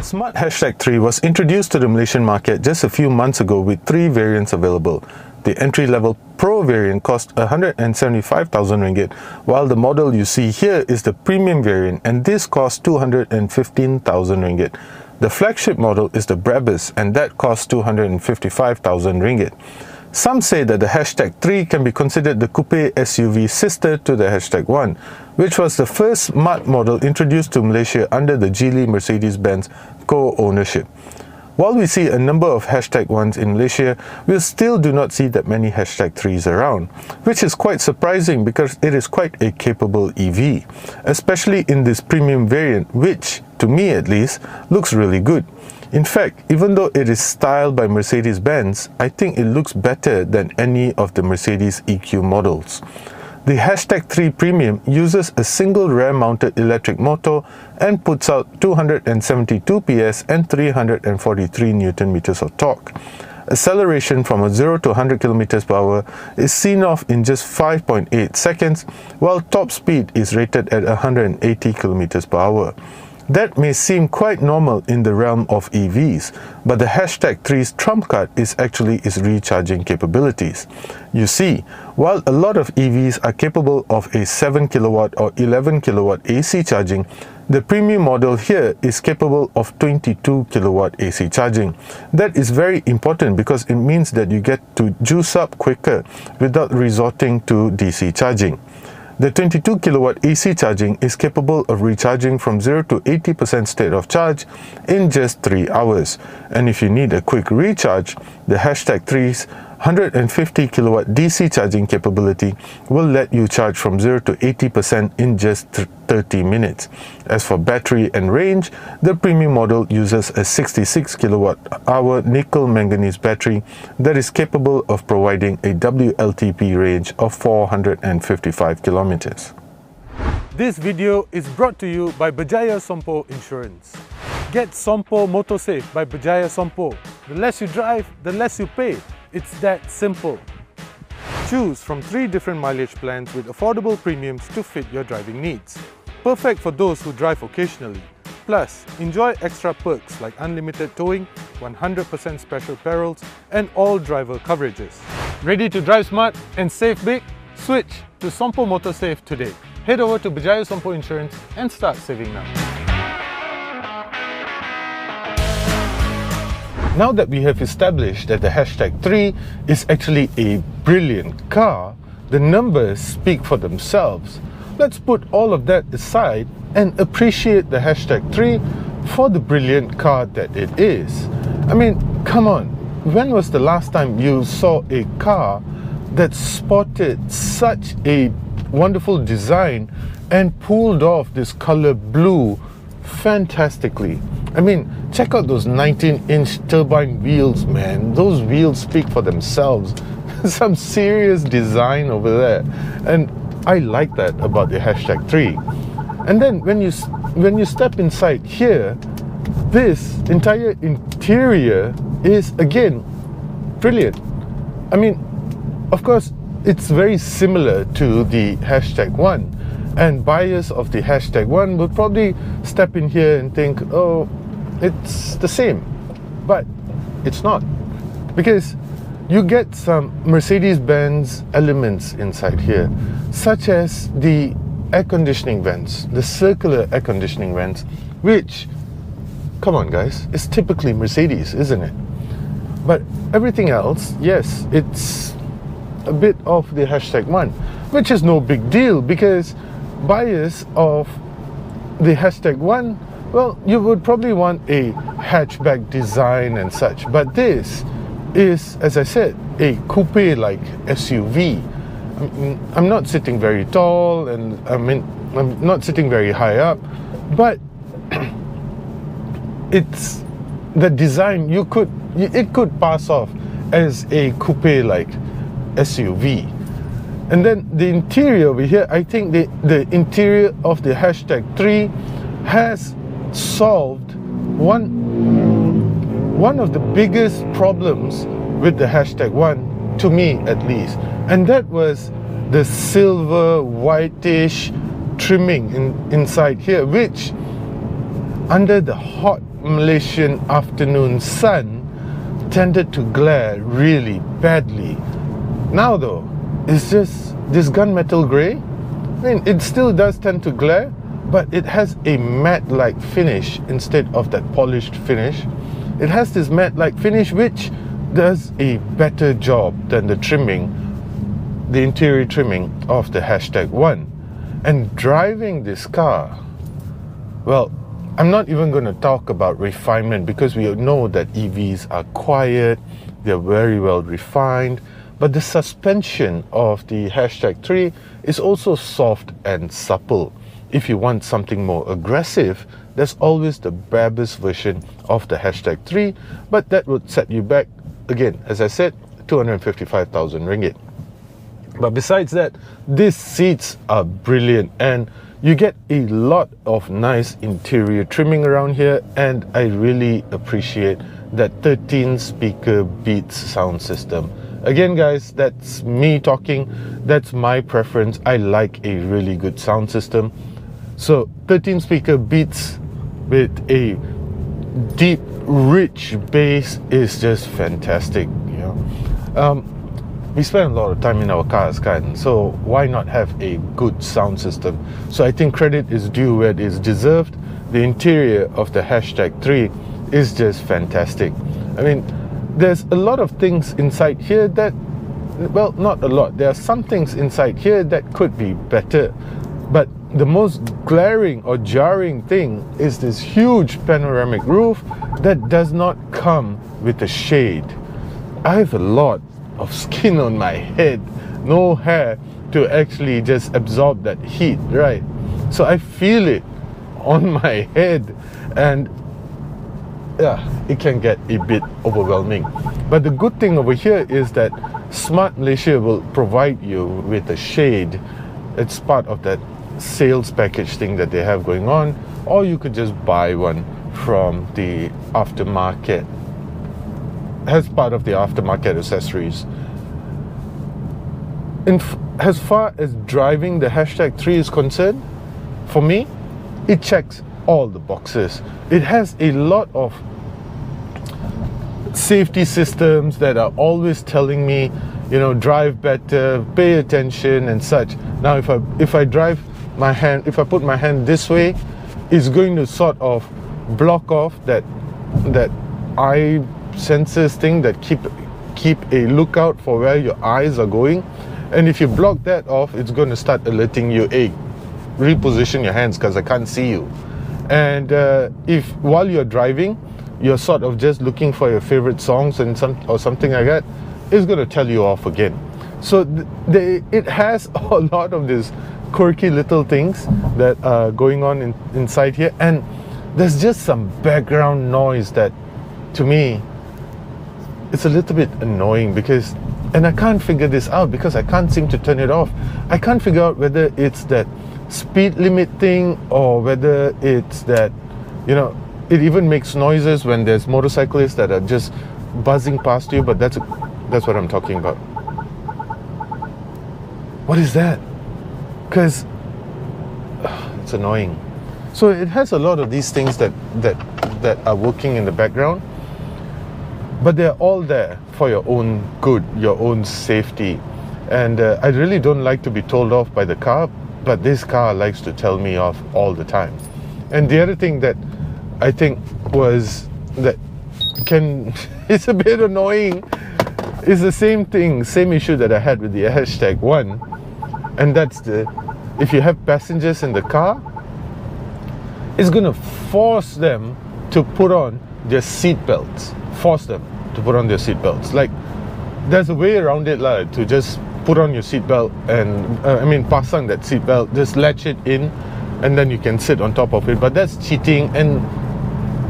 Smart Hashtag 3 was introduced to the Malaysian market just a few months ago with 3 variants available. The entry-level Pro variant cost 175,000 ringgit, while the model you see here is the premium variant, and this costs 215,000 ringgit. The flagship model is the Brabus, and that costs 255,000 ringgit. Some say that the Hashtag 3 can be considered the coupe SUV sister to the Hashtag 1, which was the first smart model introduced to Malaysia under the Geely Mercedes-Benz co-ownership. While we see a number of Hashtag 1s in Malaysia, we still do not see that many Hashtag 3s around, which is quite surprising because it is quite a capable EV, especially in this premium variant, which, to me at least, looks really good. In fact, even though it is styled by Mercedes-Benz, I think it looks better than any of the Mercedes EQ models. The Hashtag 3 Premium uses a single rear-mounted electric motor and puts out 272 PS and 343 Nm of torque. Acceleration from a 0 to 100 km per hour is seen off in just 5.8 seconds, while top speed is rated at 180 km per hour. That may seem quite normal in the realm of EVs, but the Hashtag 3's trump card is actually its recharging capabilities. You see, while a lot of EVs are capable of a 7 kW or 11 kW AC charging, the premium model here is capable of 22 kW AC charging. That is very important because it means that you get to juice up quicker without resorting to DC charging. The 22 kW AC charging is capable of recharging from 0 to 80% state of charge in just 3 hours. And if you need a quick recharge, the Hashtag 3's 150 kW DC charging capability will let you charge from 0 to 80% in just 30 minutes. As for battery and range, the premium model uses a 66 kWh nickel manganese battery that is capable of providing a WLTP range of 455 kilometers. This video is brought to you by Berjaya Sompo Insurance. Get Sompo Motosafe by Berjaya Sompo. The less you drive, the less you pay. It's that simple. Choose from 3 different mileage plans with affordable premiums to fit your driving needs. Perfect for those who drive occasionally. Plus, enjoy extra perks like unlimited towing, 100% special perils, and all driver coverages. Ready to drive smart and save big? Switch to Sompo Motosafe today. Head over to Berjaya Sompo Insurance and start saving now. Now that we have established that the Hashtag 3 is actually a brilliant car, the numbers speak for themselves. Let's put all of that aside and appreciate the Hashtag 3 for the brilliant car that it is. I mean, come on, when was the last time you saw a car that sported such a wonderful design and pulled off this color blue fantastically? I mean, check out those 19-inch turbine wheels, man. Those wheels speak for themselves. Some serious design over there. And I like that about the Hashtag 3. And then when you step inside here, this entire interior is, again, brilliant. I mean, of course, it's very similar to the Hashtag 1. And buyers of the Hashtag 1 will probably step in here and think, oh, it's the same. But it's not. Because you get some Mercedes-Benz elements inside here, such as the air conditioning vents, the circular air conditioning vents, which, come on guys, is typically Mercedes, isn't it? But everything else, yes, it's a bit of the Hashtag 1, which is no big deal because buyers of the Hashtag 1, well, you would probably want a hatchback design and such, but this is, as I said, a coupe-like SUV. I'm not sitting very tall, and I'm not sitting very high up, but it's the design. It could pass off as a coupe-like SUV. And then the interior over here, I think the interior of the Hashtag 3 has solved one of the biggest problems with the Hashtag 1, to me at least, and that was the silver whitish trimming inside here, which under the hot Malaysian afternoon sun tended to glare really badly. Now though, it's just this gunmetal grey. I mean, it still does tend to glare, but it has a matte-like finish instead of that polished finish. It has this matte-like finish which does a better job than the trimming, the interior trimming of the #1. And driving this car, well, I'm not even going to talk about refinement because we know that EVs are quiet, they're very well refined, but the suspension of the #3 is also soft and supple. If you want something more aggressive, there's always the Brabus version of the #3, but that would set you back, again, as I said, 255,000 ringgit. But besides that, these seats are brilliant and you get a lot of nice interior trimming around here, and I really appreciate that 13 speaker Beats sound system. Again guys, that's me talking, that's my preference. I like a really good sound system. So 13 speaker Beats with a deep, rich bass is just fantastic, you know. We spend a lot of time in our cars, so why not have a good sound system? So I think credit is due where it is deserved. The interior of the #3 is just fantastic. I mean, there's a lot of things inside here that, well, not a lot. There are some things inside here that could be better. But the most glaring or jarring thing is this huge panoramic roof that does not come with a shade. I have a lot of skin on my head, no hair to actually just absorb that heat, right? So I feel it on my head, and yeah, it can get a bit overwhelming. But the good thing over here is that Smart Malaysia will provide you with a shade. It's part of that sales package thing that they have going on, or you could just buy one from the aftermarket, as part of the aftermarket accessories. As far as driving the #3 is concerned, for me, it checks all the boxes. It has a lot of safety systems that are always telling me, you know, drive better, pay attention and such. Now if I drive my hand, if I put my hand this way, it's going to sort of block off that eye sensors thing that keep a lookout for where your eyes are going. And if you block that off, it's going to start alerting you, hey, reposition your hands because I can't see you. And if while you're driving, you're sort of just looking for your favorite songs and something like that, it's going to tell you off again. So it has a lot of these quirky little things that are going on inside here, and there's just some background noise that, to me, it's a little bit annoying because, and I can't figure this out because I can't seem to turn it off. I can't figure out whether it's that speed limit thing or whether it's that, you know, it even makes noises when there's motorcyclists that are just buzzing past you, but that's what I'm talking about. What is that? Because it's annoying. So it has a lot of these things that are working in the background, but they're all there for your own good, your own safety. And I really don't like to be told off by the car, but this car likes to tell me off all the time. And the other thing that I think was that it's a bit annoying, is the same issue that I had with the #1, and that's if you have passengers in the car, it's going to force them to put on their seat belts. Force them to put on their seat belts. Like, there's a way around it to just put on your seat belt and pasang that seat belt, just latch it in, and then you can sit on top of it. But that's cheating, and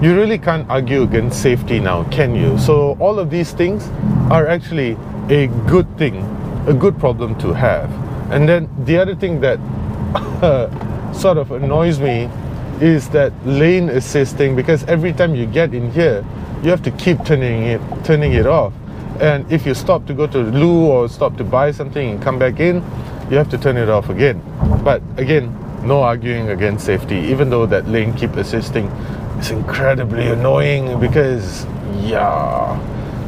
you really can't argue against safety now, can you? So all of these things are actually a good thing, a good problem to have. And then the other thing that sort of annoys me is that lane assisting, because every time you get in here, you have to keep turning it off. And if you stop to go to the loo or stop to buy something and come back in, you have to turn it off again. But again, no arguing against safety, even though that lane keep assisting It's incredibly annoying because, yeah,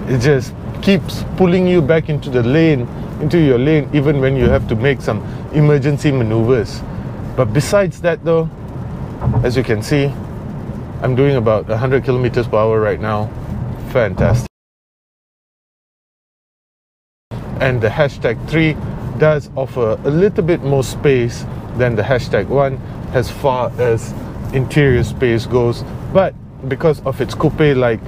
it just keeps pulling you back into your lane, even when you have to make some emergency maneuvers. But besides that though, as you can see, I'm doing about 100 kilometers per hour right now. Fantastic. And the hashtag 3 does offer a little bit more space than the hashtag 1 as far as interior space goes, but because of its coupe-like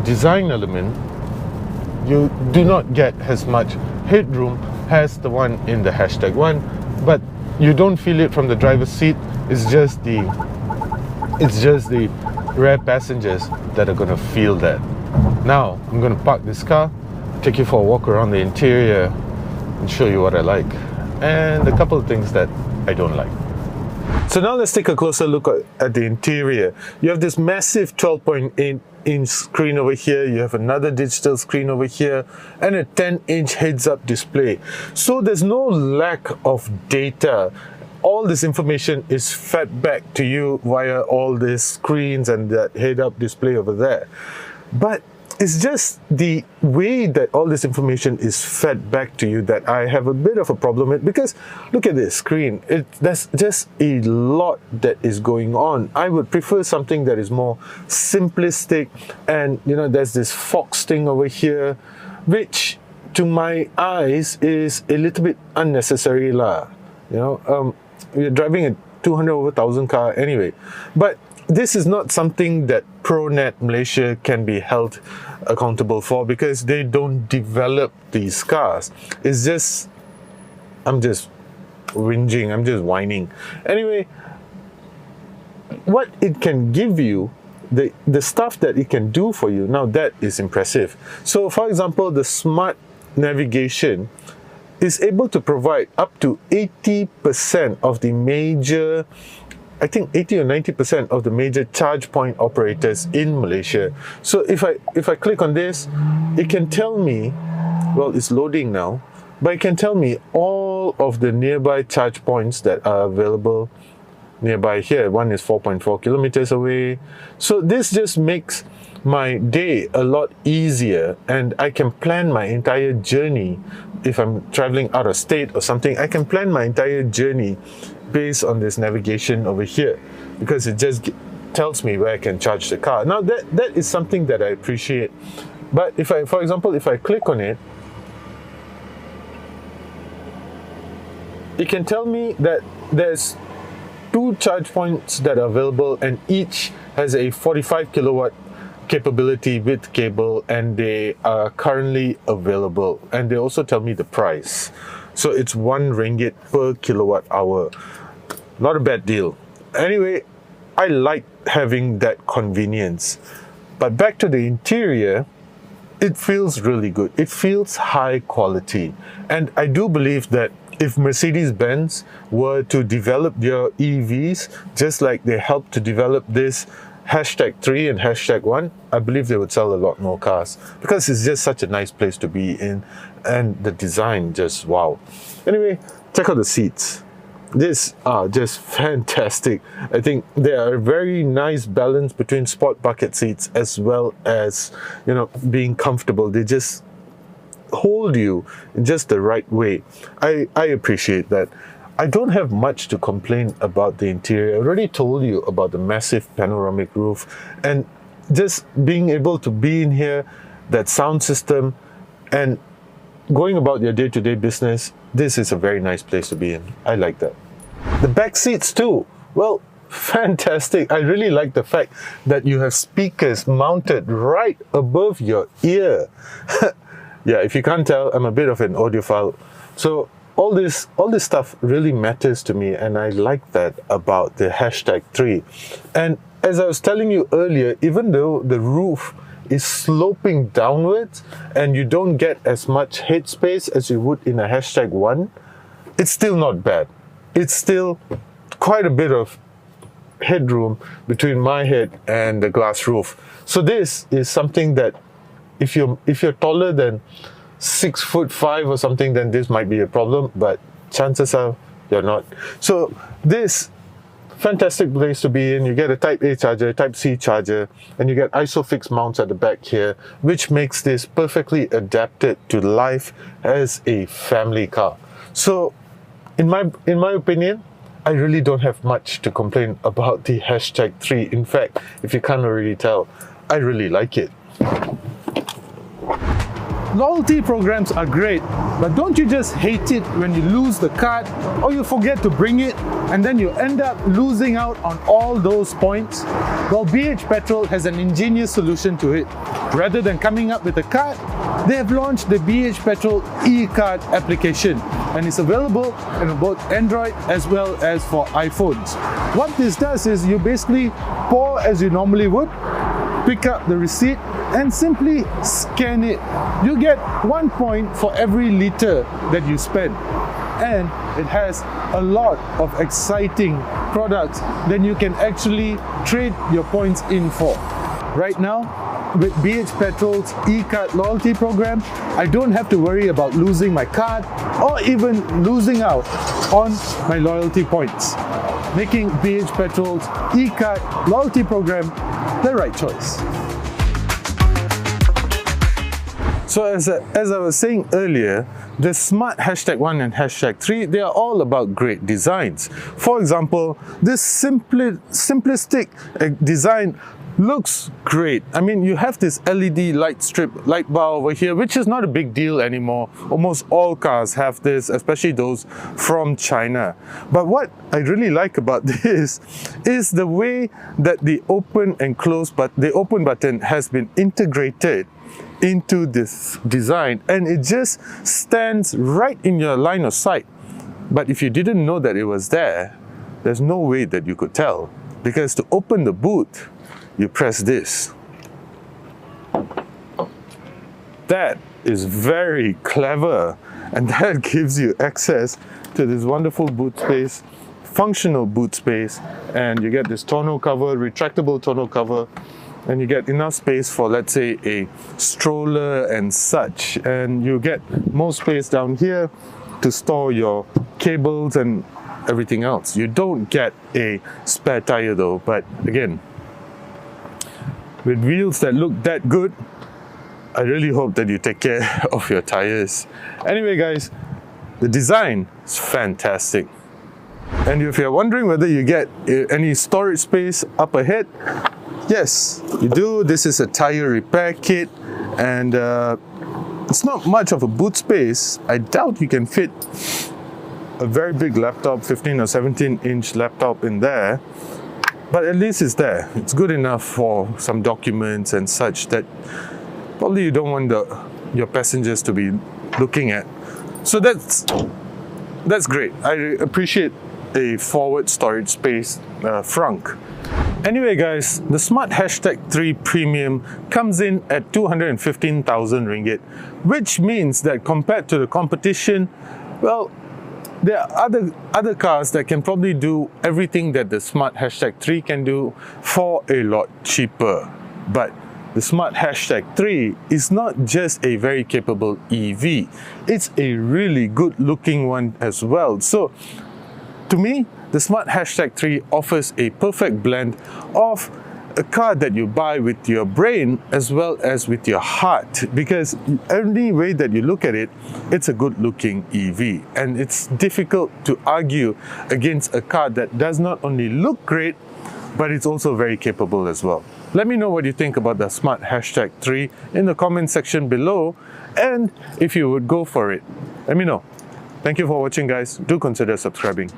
design element, you do not get as much headroom as the one in the hashtag 1, but you don't feel it from the driver's seat. It's just the rear passengers that are going to feel that. Now I'm going to park this car, take you for a walk around the interior and show you what I like and a couple of things that I don't like. So now let's take a closer look at the interior. You have this massive 12.8-inch screen over here, you have another digital screen over here, and a 10-inch heads-up display. So there's no lack of data. All this information is fed back to you via all these screens and that head-up display over there. But it's just the way that all this information is fed back to you that I have a bit of a problem with, because look at this screen. There's just a lot that is going on. I would prefer something that is more simplistic, and there's this Fox thing over here, which to my eyes is a little bit unnecessary lah. You're driving a 200,000 car anyway. But this is not something that ProNet Malaysia can be held accountable for, because they don't develop these cars. It's just, I'm just whinging, I'm just whining. Anyway, what it can give you, the stuff that it can do for you, now that is impressive. So for example, the smart navigation is able to provide up to 80% of the major, I think 80 or 90% of the major charge point operators in Malaysia. So if I click on this, it can tell me, well, it's loading now, but it can tell me all of the nearby charge points that are available nearby here. One is 4.4 kilometers away. So this just makes my day a lot easier, and I can plan my entire journey. If I'm traveling out of state or something, I can plan my entire journey based on this navigation over here, because it just tells me where I can charge the car. Now that is something that I appreciate. But for example, if I click on it, it can tell me that there's 2 charge points that are available, and each has a 45 kilowatt capability with cable, and they are currently available, and they also tell me the price. So it's 1 ringgit per kilowatt hour. Not a bad deal. Anyway, I like having that convenience. But back to the interior, it feels really good. It feels high quality. And I do believe that if Mercedes-Benz were to develop their EVs just like they helped to develop this hashtag 3 and hashtag 1, I believe they would sell a lot more cars, because it's just such a nice place to be in, and the design just wow. Anyway, check out the seats. These are just fantastic. I think they are a very nice balance between sport bucket seats as well as being comfortable. They just hold you in just the right way. I appreciate that. I don't have much to complain about the interior. I already told you about the massive panoramic roof, and just being able to be in here, that sound system, and going about your day-to-day business, this is a very nice place to be in. I like that. The back seats too, well, fantastic. I really like the fact that you have speakers mounted right above your ear. Yeah, if you can't tell, I'm a bit of an audiophile. So all this stuff really matters to me, and I like that about the hashtag 3. And as I was telling you earlier, even though the roof is sloping downwards and you don't get as much head space as you would in a hashtag 1, it's still not bad. It's still quite a bit of headroom between my head and the glass roof. So this is something that if you're taller than 6'5" or something, then this might be a problem, but chances are you're not. So this fantastic place to be in. You get a Type A charger, Type C charger, and you get ISOFIX mounts at the back here, which makes this perfectly adapted to life as a family car. So in my opinion, I really don't have much to complain about the hashtag 3. In fact, if you can't already tell, I really like it. Loyalty programs are great, but don't you just hate it when you lose the card or you forget to bring it and then you end up losing out on all those points? Well, BH Petrol has an ingenious solution to it. Rather than coming up with a card, they have launched the BH Petrol e-card application, and it's available in both Android as well as for iPhones. What this does is you basically pour as you normally would, pick up the receipt and simply scan it. You get 1 point for every liter that you spend, and it has a lot of exciting products that you can actually trade your points in for. Right now, with BH Petrol's e-card loyalty program, I don't have to worry about losing my card or even losing out on my loyalty points, making BH Petrol's e-card loyalty program the right choice. So as I was saying earlier, the smart hashtag 1 and hashtag 3, they are all about great designs. For example, this simplistic design looks great. I mean, you have this LED light bar over here, which is not a big deal anymore. Almost all cars have this, especially those from China. But what I really like about this is the way that the open and close, but the open button has been integrated into this design, and it just stands right in your line of sight. But if you didn't know that it was there, there's no way that you could tell, because to open the boot, you press this. That is very clever, and that gives you access to this wonderful boot space, functional boot space, and you get this tonneau cover, retractable tonneau cover, and you get enough space for, let's say, a stroller and such. And you get more space down here to store your cables and everything else. You don't get a spare tire though, but again, with wheels that look that good, I really hope that you take care of your tires. Anyway guys, the design is fantastic. And if you're wondering whether you get any storage space up ahead, yes, you do. This is a tire repair kit, and it's not much of a boot space. I doubt you can fit a very big laptop, 15 or 17-inch laptop in there, but at least it's there. It's good enough for some documents and such that probably you don't want your passengers to be looking at. So that's great. I appreciate a forward storage space frunk. Anyway guys, the smart hashtag 3 premium comes in at 215,000 ringgit, which means that compared to the competition, well, there are other cars that can probably do everything that the smart hashtag 3 can do for a lot cheaper. But the smart hashtag 3 is not just a very capable EV, it's a really good looking one as well. So to me, the smart hashtag 3 offers a perfect blend of a car that you buy with your brain as well as with your heart, because any way that you look at it, it's a good looking EV, and it's difficult to argue against a car that does not only look great, but it's also very capable as well. Let me know what you think about the smart hashtag 3 in the comment section below, and if you would go for it, let me know. Thank you for watching guys. Do consider subscribing.